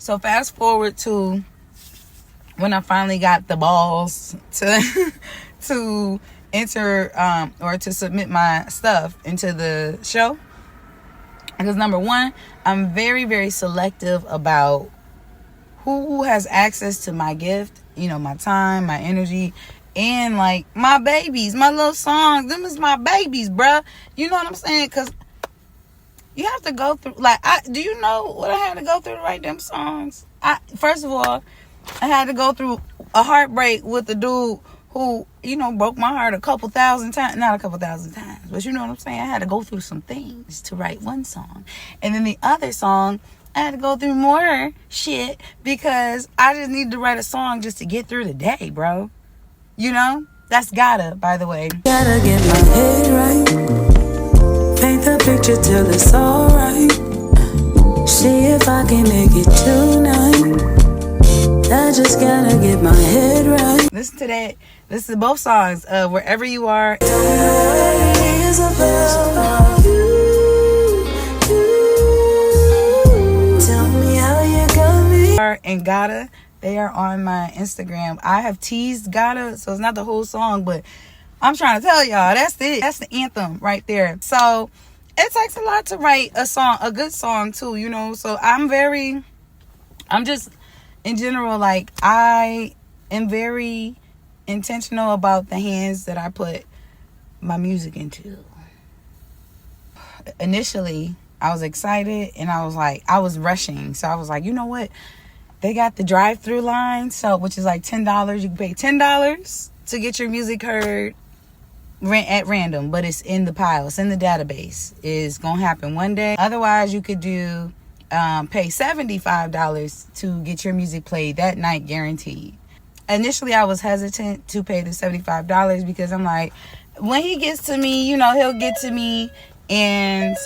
So fast forward to when I finally got the balls to to enter or to submit my stuff into the show. Because number one, I'm very, very selective about who has access to my gift, you know, my time, my energy, and like my babies, my little songs. Them is my babies, bruh. You know what I'm saying? Because you have to go through, like, do you know what I had to go through to write them songs? First of all, I had to go through a heartbreak with the dude who, you know, broke my heart a couple thousand times. Not a couple thousand times, but you know what I'm saying? I had to go through some things to write one song. And then the other song, I had to go through more shit because I just needed to write a song just to get through the day, bro. You know? That's gotta, by the way. Gotta get my head right. Paint the picture till it's alright. See if I can make it tonight. I just gotta get my head right. Listen to that. Listen to both songs. Wherever You Are. Is about you. Tell me how you got me. And Gotta. They are on my Instagram. I have teased Gotta, so it's not the whole song, but I'm trying to tell y'all, that's it. That's the anthem right there. So it takes a lot to write a song, a good song too, you know. So I'm just in general, like, I am very intentional about the hands that I put my music into. Initially, I was excited and I was rushing. So I was like, you know what? They got the drive-through line, so which is like $10. You can pay $10 to get your music heard at random, but it's in the pile, it's in the database. It's gonna happen one day. Otherwise, you could do pay $75 to get your music played that night, guaranteed. Initially, I was hesitant to pay the $75 because I'm like, when he gets to me, you know, he'll get to me, and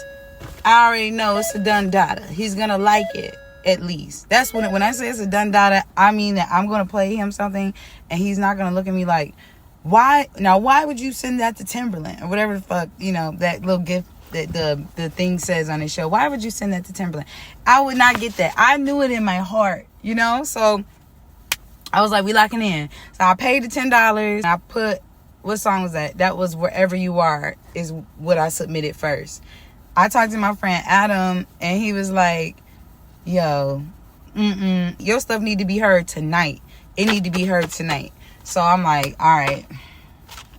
I already know it's a done data. He's gonna like it. At least that's when I say it's a done data, I mean that I'm gonna play him something and he's not gonna look at me like, why would you send that to Timbaland or whatever the fuck, you know, that little gift that the thing says on his show. Why would you send that to Timbaland? I would not get that. I knew it in my heart, you know. So I was like, we locking in. So I paid the $10. I put, what song was that? That was Wherever You Are is what I submitted first. I talked to my friend Adam and he was like, yo, your stuff need to be heard tonight. It need to be heard tonight. So I'm like, all right,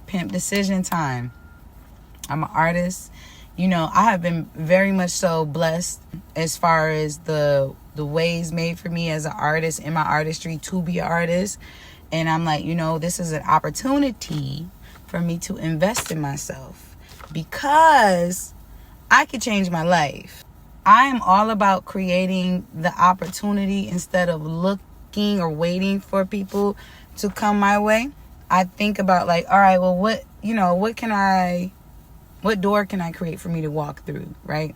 pimp decision time. I'm an artist. You know, I have been very much so blessed as far as the ways made for me as an artist in my artistry to be an artist. And I'm like, you know, this is an opportunity for me to invest in myself because I could change my life. I am all about creating the opportunity instead of looking or waiting for people to come my way. I think about like, all right, well, what door can I create for me to walk through, right?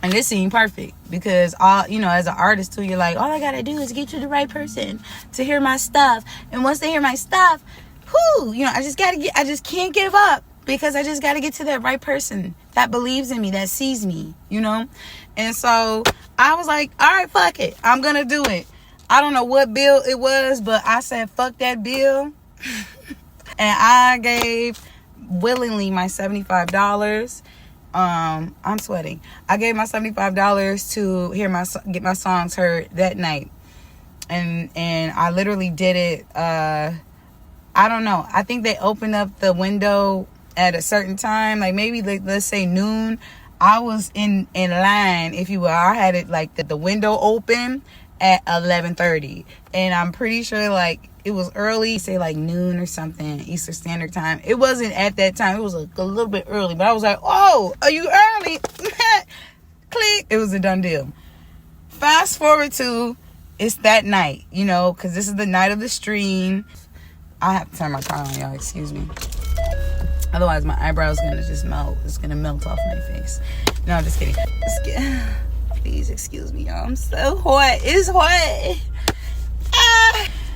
And this seemed perfect because as an artist too, you're like, all I gotta do is get you the right person to hear my stuff. And once they hear my stuff, I just can't give up. Because I just got to get to that right person that believes in me, that sees me, you know? And so I was like, all right, fuck it. I'm going to do it. I don't know what bill it was, but I said, fuck that bill. And I gave willingly my $75. I'm sweating. I gave my $75 to get my songs heard that night. And I literally did it. I don't know. I think they opened up the window at a certain time, like maybe let's say noon. I was in line, if you will. I had it like the window open at 11:30, and I'm pretty sure like it was early, say like noon or something, Eastern Standard Time. It wasn't at that time. It was a little bit early, but I was like, oh, are you early? Click. It was a done deal. Fast forward to it's that night, you know, because this is the night of the stream. I have to turn my car on, y'all. Excuse me. Otherwise, my eyebrows gonna just melt. It's gonna melt off my face. No, I'm just kidding. Please excuse me, y'all. I'm so hot. It's hot.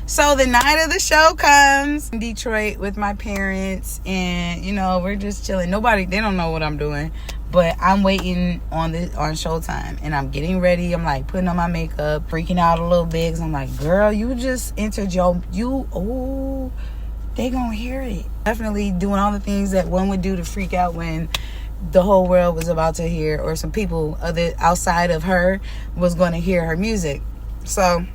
So the night of the show comes in Detroit with my parents, and you know we're just chilling. They don't know what I'm doing, But I'm waiting on Showtime, and I'm getting ready. I'm like putting on my makeup, freaking out a little bit, 'cause I'm like, girl, you just entered they gonna hear it. Definitely doing all the things that one would do to freak out when the whole world was about to hear, or some people outside of her was going to hear her music. So,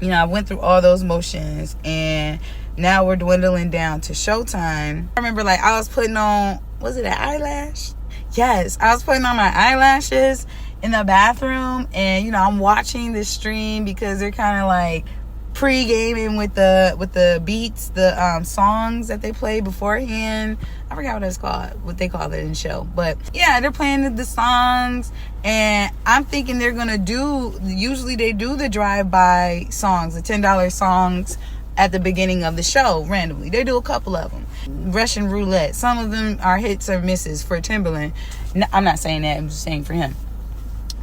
I went through all those motions, and now we're dwindling down to Showtime. I remember, I was putting on, was it an eyelash? Yes, I was putting on my eyelashes in the bathroom, and I'm watching the stream because they're kind of pre-gaming with the beats, the songs that they play beforehand. I forgot what they call it in the show, but yeah, they're playing the songs, and I'm thinking they're gonna usually they do the drive-by songs, the $10 songs at the beginning of the show randomly. They do a couple of them, Russian roulette. Some of them are hits or misses for Timbaland. I'm not saying that, I'm just saying for him.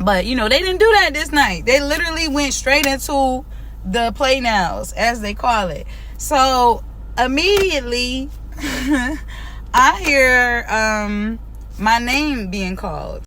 But they didn't do that this night. They literally went straight into the play nows, as they call it. So immediately I hear my name being called.